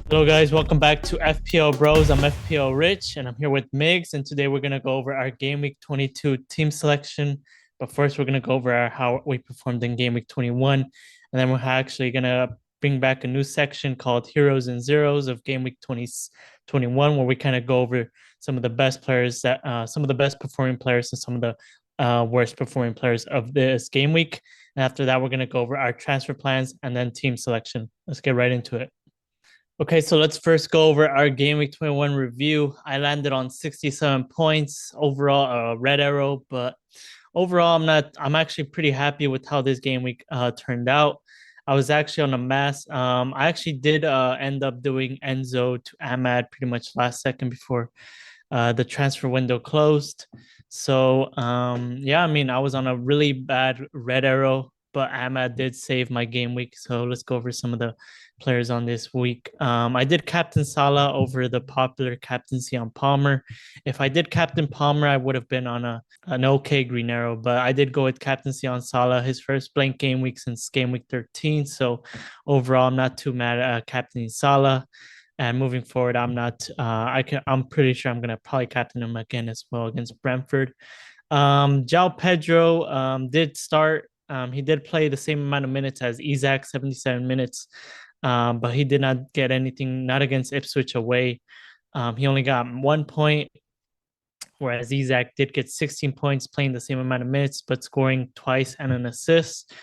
Hello, guys. Welcome back to FPL Bros. I'm FPL Rich, and I'm here with MIGS. And today we're gonna go over our Game Week 22 team selection. But first, we're gonna go over how we performed in Game Week 21, and then we're actually gonna bring back a new section called Heroes and Zeros of Game Week 2021, where we kind of go over some of the best players some of the best performing players and some of the worst performing players of this game week. And after that, we're gonna go over our transfer plans and then team selection. Let's get right into it. Okay, so let's first go over our Game Week 21 review. I landed on 67 points overall, a red arrow, but overall, I'm actually pretty happy with how this game week turned out. I was actually on a mass. I actually did end up doing Enzo to Ahmad pretty much last second before the transfer window closed. So yeah, I mean, I was on a really bad red arrow, but Ahmad did save my game week. So let's go over some of the players on this week. I did captain Salah over the popular captaincy on Palmer. If I did captain Palmer, I would have been on an okay green arrow, but I did go with captaincy on Salah, his first blank game week since game week 13. So overall, I'm not too mad at captaining Salah. And moving forward, I'm pretty sure I'm gonna probably captain him again as well against Brentford. João Pedro did start. He did play the same amount of minutes as Isaac, 77 minutes, but he did not get anything, not against Ipswich away. He only got 1 point, whereas Isaac did get 16 points, playing the same amount of minutes, but scoring twice and an assist.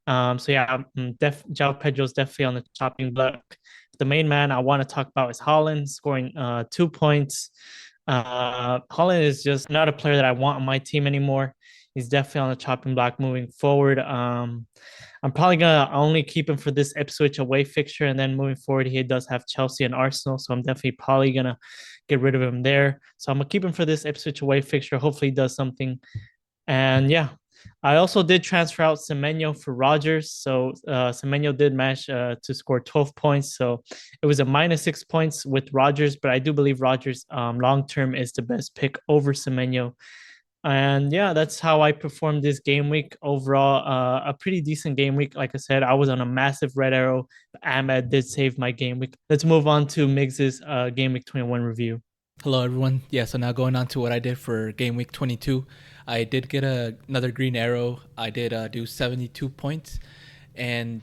So yeah, João Pedro's definitely on the chopping block. The main man I want to talk about is Holland, scoring 2 points. Holland is just not a player that I want on my team anymore. He's definitely on the chopping block moving forward. I'm probably gonna only keep him for this Ipswich away fixture, and then moving forward, he does have Chelsea and Arsenal, so I'm definitely probably gonna get rid of him there. So I'm gonna keep him for this Ipswich away fixture. Hopefully, he does something. And yeah, I also did transfer out Semenyo for Rogers. So Semenyo did manage to score 12 points. So it was a -6 points with Rogers, but I do believe Rogers long term is the best pick over Semenyo. And yeah, that's how I performed this game week. Overall, a pretty decent game week. Like I said, I was on a massive red arrow. But Ahmed did save my game week. Let's move on to Miggs's game week 21 review. Hello, everyone. Yeah, so now going on to what I did for game week 22. I did get another green arrow. I did do 72 points. And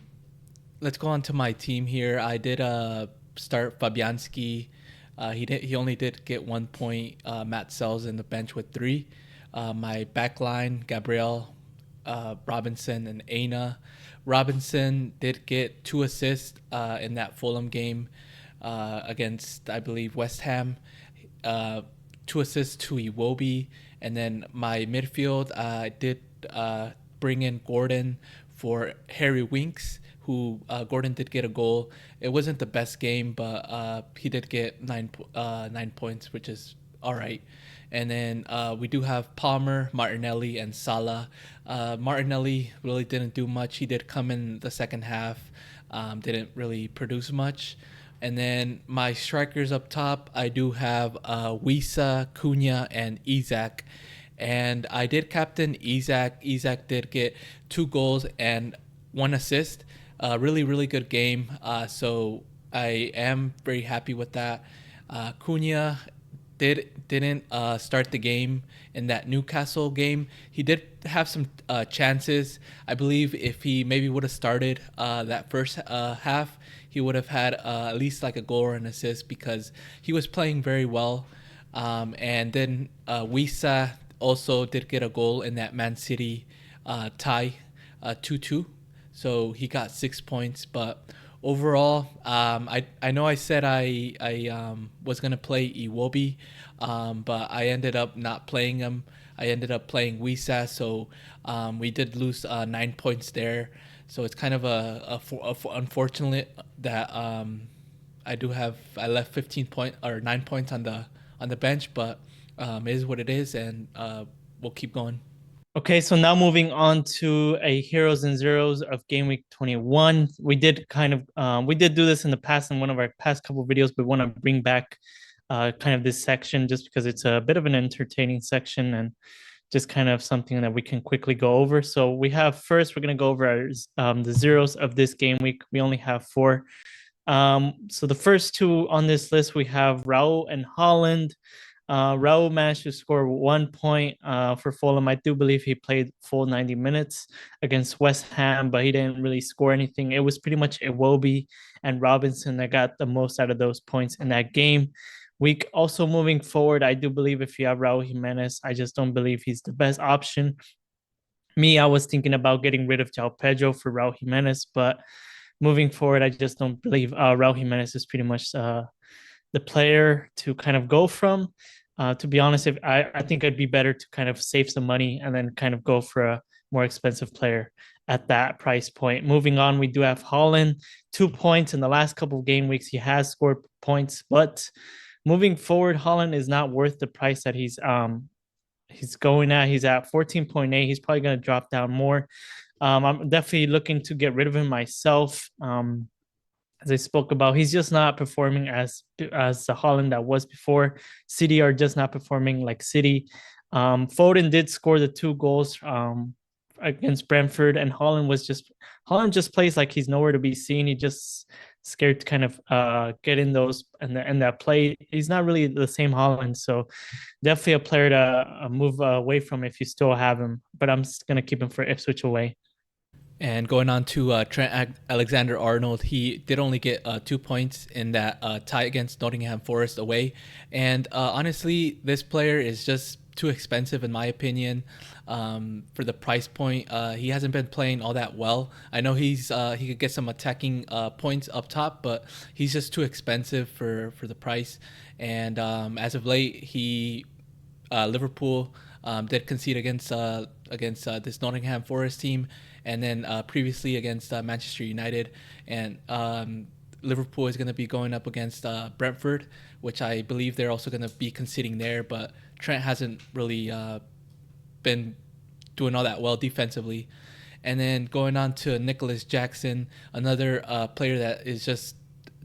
let's go on to my team here. I did start Fabianski. He only did get 1 point. Matt Sells in the bench with 3. My backline, Gabriel, Robinson, and Aina. Robinson did get 2 assists in that Fulham game against, I believe, West Ham. 2 assists to Iwobi. And then my midfield, I did bring in Gordon for Harry Winks, who Gordon did get a goal. It wasn't the best game, but he did get 9 points, which is all right. And then we do have Palmer, Martinelli, and Salah. Martinelli really didn't do much. He did come in the second half, didn't really produce much. And then my strikers up top, I do have Wisa, Cunha, and Isaac. And I did captain Isaac. Isaac did get 2 goals and 1 assist. Really, really good game. So I am very happy with that. Cunha didn't start the game in that Newcastle game. He did have some chances. I believe if he maybe would have started that first half, he would have had at least like a goal or an assist because he was playing very well. And then Wisa also did get a goal in that Man City tie 2-2. So he got 6 points. But overall, I know I said I was going to play Iwobi, but I ended up not playing him. I ended up playing Wisa, so we did lose 9 points there. So it's kind of unfortunate that I left 9 points on the bench, but it is what it is, and we'll keep going. Okay, so now moving on to a heroes and zeros of game week 21. We did do this in the past in one of our past couple videos, but want to bring back kind of this section just because it's a bit of an entertaining section and just kind of something that we can quickly go over. So we're going to go over the zeros of this game week. We only have 4. So the first two on this list, we have Raul and Holland. Raul managed to score 1 point for Fulham. I do believe he played full 90 minutes against West Ham, but he didn't really score anything. It was pretty much Iwobi and Robinson that got the most out of those points in that game. Week also moving forward, I do believe if you have Raul Jimenez, I just don't believe he's the best option. Me, I was thinking about getting rid of João Pedro for Raul Jimenez, but moving forward, I just don't believe Raul Jimenez is pretty much the player to kind of go from. To be honest, if I think it'd be better to kind of save some money and then kind of go for a more expensive player at that price point. Moving on, we do have Holland, 2 points in the last couple of game weeks. He has scored points, but moving forward, Holland is not worth the price that he's going at. He's at 14.8. He's probably going to drop down more. I'm definitely looking to get rid of him myself. As I spoke about, he's just not performing as the Holland that was before. City are just not performing like City. Foden did score the 2 goals against Brentford, and Holland just plays like he's nowhere to be seen. He just scared to kind of get in those and that play. He's not really the same Holland, so definitely a player to move away from if you still have him. But I'm just gonna keep him for Ipswich away. And going on to Trent Alexander-Arnold, he did only get 2 points in that tie against Nottingham Forest away. And honestly, this player is just too expensive in my opinion for the price point. He hasn't been playing all that well. I know he could get some attacking points up top, but he's just too expensive for the price. And as of late, Liverpool did concede against this Nottingham Forest team, and then previously against Manchester United. And Liverpool is going to be going up against Brentford, which I believe they're also going to be conceding there. But Trent hasn't really been doing all that well defensively. And then going on to Nicholas Jackson, another player that is just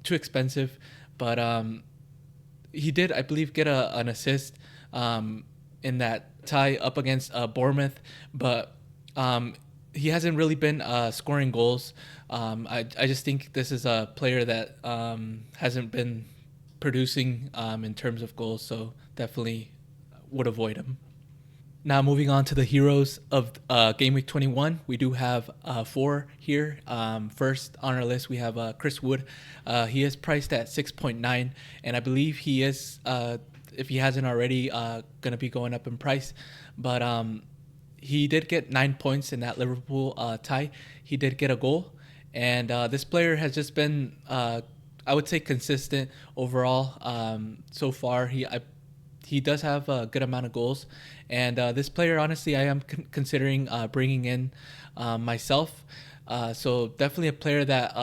too expensive, but he did, I believe, get an assist in that tie up against Bournemouth, but he hasn't really been scoring goals. I just think this is a player that hasn't been producing in terms of goals, so definitely would avoid him. Now moving on to the heroes of Game Week 21, we do have 4 here. First on our list, we have Chris Wood. He is priced at 6.9, and I believe he is, if he hasn't already, going to be going up in price. But he did get 9 points in that Liverpool tie. He did get a goal, and this player has just been, I would say, consistent overall so far. He does have a good amount of goals, and this player, honestly, I am considering bringing in myself. So definitely a player that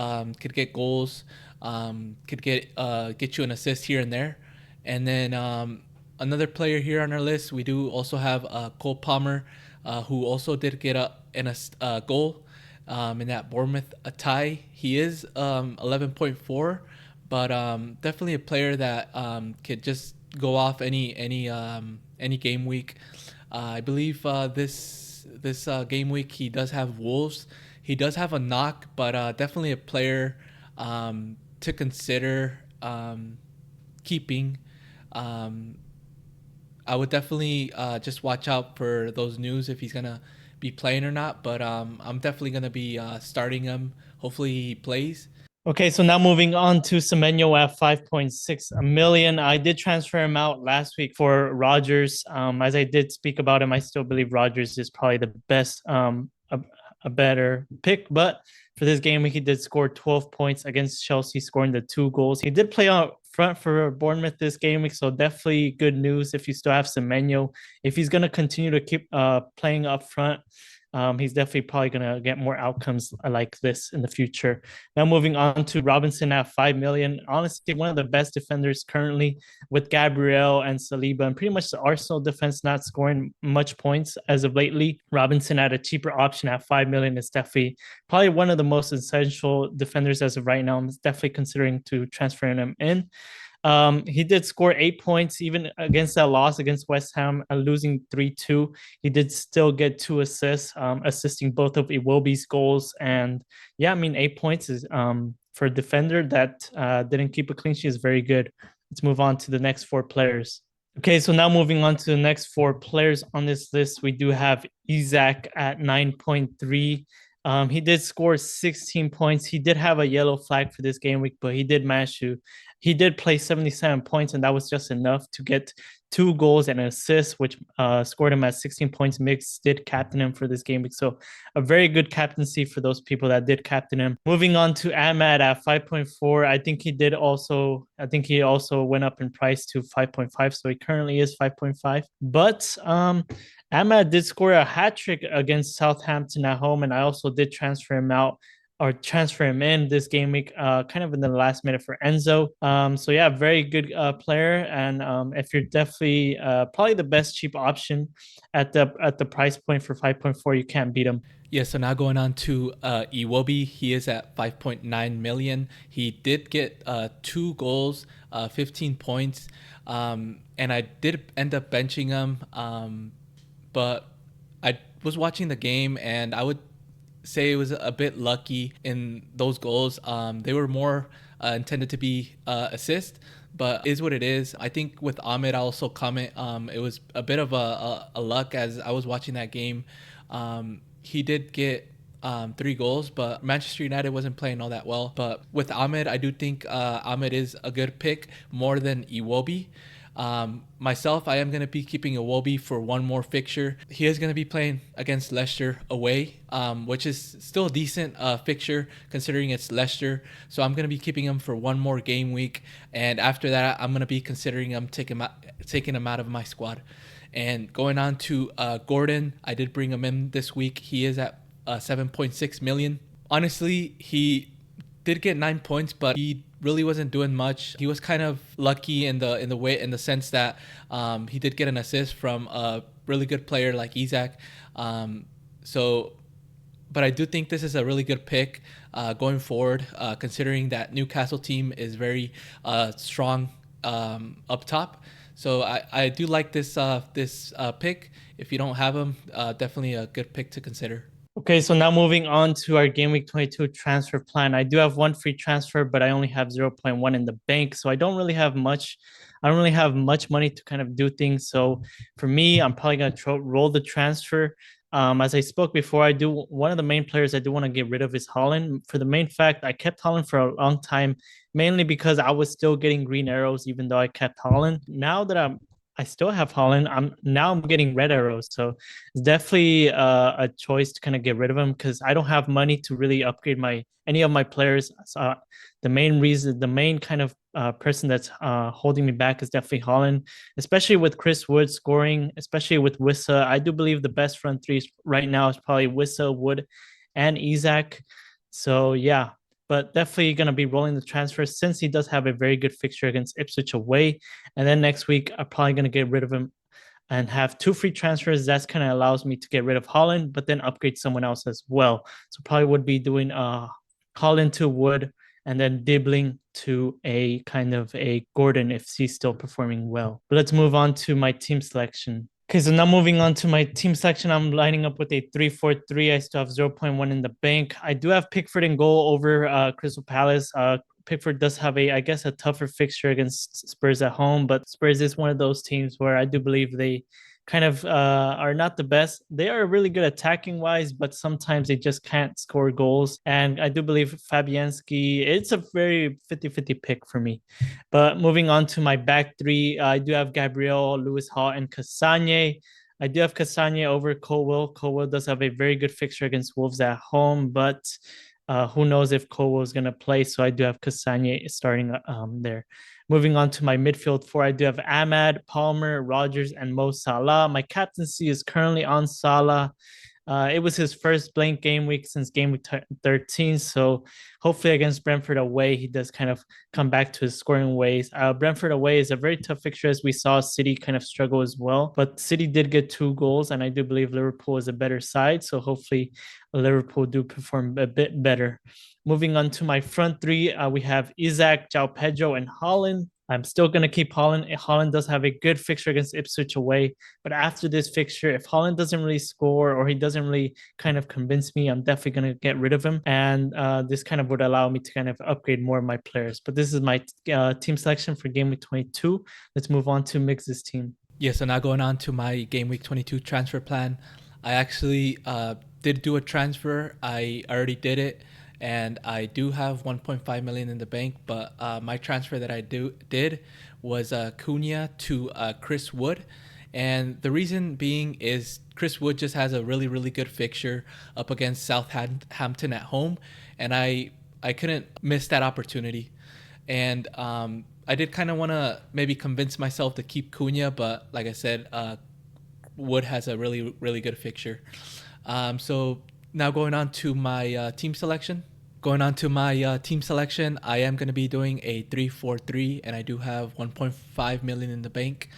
could get goals, could get you an assist here and there. And then another player here on our list, we do also have Cole Palmer, who also did get a goal in that Bournemouth tie. He is 11.4, but definitely a player that could just go off any game week. I believe this game week he does have Wolves. He does have a knock, but definitely a player to consider keeping. I would definitely just watch out for those news if he's gonna be playing or not. But I'm definitely gonna be starting him. Hopefully he plays. Okay, so now moving on to Semenyo at 5.6 million. I did transfer him out last week for Rogers. As I did speak about him, I still believe Rogers is probably the best, a better pick. But for this game, he did score 12 points against Chelsea, scoring the 2 goals. He did play out front for Bournemouth this game week, so definitely good news if you still have Semenyo. If he's going to continue to keep playing up front, he's definitely probably going to get more outcomes like this in the future. Now moving on to Robinson at 5 million. Honestly, one of the best defenders currently with Gabriel and Saliba, and pretty much the Arsenal defense not scoring much points as of lately. Robinson at a cheaper option at 5 million is definitely probably one of the most essential defenders as of right now. I'm definitely considering to transferring him in. He did score 8 points even against that loss against West Ham, losing 3-2. He did still get 2 assists, assisting both of Iwobi's goals. And yeah, I mean, 8 points is for a defender that didn't keep a clean sheet is very good. Let's move on to the next four players. Okay, so now moving on to the next four players on this list, we do have Isaac at 9.3. He did score 16 points. He did have a yellow flag for this game week, but he did manage to, he did play 77 points, and that was just enough to get 2 goals and an assist, which scored him at 16 points. MIGS did captain him for this game week. So a very good captaincy for those people that did captain him. Moving on to Ahmad at 5.4. I think he also went up in price to 5.5. So he currently is 5.5. But Ahmad did score a hat trick against Southampton at home, and I also did transfer him out or transfer him in this game week, kind of in the last minute for Enzo. So yeah, very good player, and if you're definitely probably the best cheap option at the price point for 5.4, you can't beat him. Yeah, so now going on to Iwobi, he is at 5.9 million. He did get 2 goals, 15 points, and I did end up benching him, but I was watching the game and I would say it was a bit lucky in those goals. They were more intended to be assist, but is what it is. I think with Ahmed, I also comment it was a bit of a luck as I was watching that game. He did get 3 goals, but Manchester United wasn't playing all that well. But with Ahmed, I do think Ahmed is a good pick more than Iwobi. Myself, I am going to be keeping Iwobi for one more fixture. He is going to be playing against Leicester away, which is still a decent fixture considering it's Leicester. So I'm going to be keeping him for one more game week. And after that, I'm going to be considering him taking him out of my squad. And going on to Gordon, I did bring him in this week. He is at 7.6 million. Honestly, he did get 9 points, but he really wasn't doing much. He was kind of lucky in the sense that he did get an assist from a really good player like Isaac. But I do think this is a really good pick going forward, considering that Newcastle team is very strong up top. So I do like this pick. If you don't have him, definitely a good pick to consider. Okay, so now moving on to our game week 22 transfer plan. I do have one free transfer, but I only have 0.1 in the bank, so I don't really have much. I don't really have much money to kind of do things. So for me, I'm probably gonna roll the transfer. As I spoke before, I do one of the main players I do want to get rid of is Holland. For the main fact, I kept Holland for a long time, mainly because I was still getting green arrows, even though I kept Holland. Now that I still have Holland, I'm getting red arrows. So it's definitely a choice to kind of get rid of him because I don't have money to really upgrade any of my players. So the main kind of person that's holding me back is definitely Holland, especially with Chris Wood scoring, especially with Wissa. I do believe the best front three right now is probably Wissa, Wood, and Isaac. So yeah, but definitely going to be rolling the transfer since he does have a very good fixture against Ipswich away. And then next week, I'm probably going to get rid of him and have 2 free transfers. That's kind of allows me to get rid of Holland, but then upgrade someone else as well. So probably would be doing Holland to Wood and then dibbling to a kind of a Gordon if he's still performing well. But let's move on to my team selection. Okay, so now moving on to my team selection, I'm lining up with a 3-4-3. I still have 0.1 in the bank. I do have Pickford in goal over Crystal Palace. Pickford does have I guess, a tougher fixture against Spurs at home, but Spurs is one of those teams where I do believe they kind of are not the best. They are really good attacking wise, but sometimes they just can't score goals. And I do believe Fabianski, it's a very 50-50 pick for me. But moving on to my back three, I do have Gabriel, Lewis Hall, and Castagne. I do have Castagne over Colwell. Colwell does have a very good fixture against Wolves at home, but who knows if Colwell is going to play. So I do have Castagne starting there. Moving on to my midfield four, I do have Ahmad, Palmer, Rogers, and Mo Salah. My captaincy is currently on Salah. It was his first blank game week since game week 13. So hopefully against Brentford away, he does kind of come back to his scoring ways. Brentford away is a very tough fixture as we saw City kind of struggle as well. But City did get 2 goals, and I do believe Liverpool is a better side. So hopefully Liverpool do perform a bit better. Moving on to my front three, we have Isaac, João Pedro, and Holland. I'm still going to keep Holland. Holland does have a good fixture against Ipswich away, but after this fixture, if Holland doesn't really score or he doesn't really kind of convince me, I'm definitely going to get rid of him. And this kind of would allow me to kind of upgrade more of my players. But this is my team selection for Game Week 22. Let's move on to MIGS' team. Yeah, so now going on to my Game Week 22 transfer plan. I actually did do a transfer. I already did it, and I do have 1.5 million in the bank. But my transfer that I did was Cunha to Chris Wood, and the reason being is Chris Wood just has a really really good fixture up against Southampton at home, and I couldn't miss that opportunity, and I did kind of want to maybe convince myself to keep Cunha, but like I said, Wood has a really really good fixture. So now going on to my team selection. Going on to my team selection, I am going to be doing a 3-4-3, and I do have 1.5 million in the bank.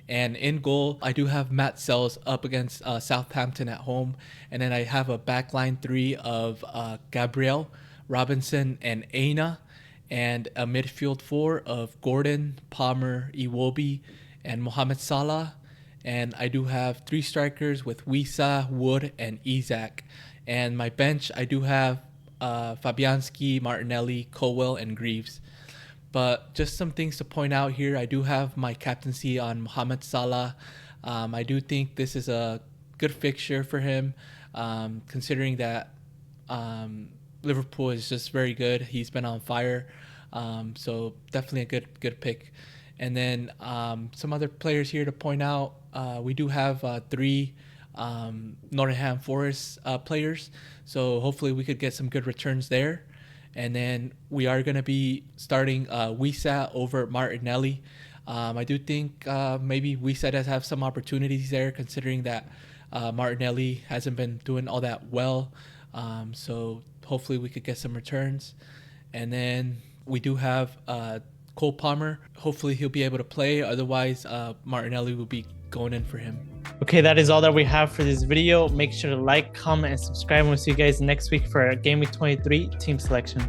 And in goal, I do have Matt Sells up against Southampton at home, and then I have a backline three of Gabriel, Robinson, and Aina, and a midfield four of Gordon, Palmer, Iwobi, and Mohamed Salah. And I do have three strikers with Wisa, Wood, and Isak. And my bench, I do have Fabianski, Martinelli, Colwell, and Greaves. But just some things to point out here. I do have my captaincy on Mohamed Salah. I do think this is a good fixture for him, considering that Liverpool is just very good. He's been on fire. So definitely a good pick. And then some other players here to point out. We do have three Nottingham Forest players. So hopefully we could get some good returns there. And then we are going to be starting Wisa over Martinelli. I do think maybe Wisa does have some opportunities there, considering that Martinelli hasn't been doing all that well. So hopefully we could get some returns. And then we do have Cole Palmer. Hopefully he'll be able to play. Otherwise, Martinelli will be going in for him. Okay, that is all that we have for this video. Make sure to like, comment, and subscribe. And we'll see you guys next week for our Game Week 23 team selection.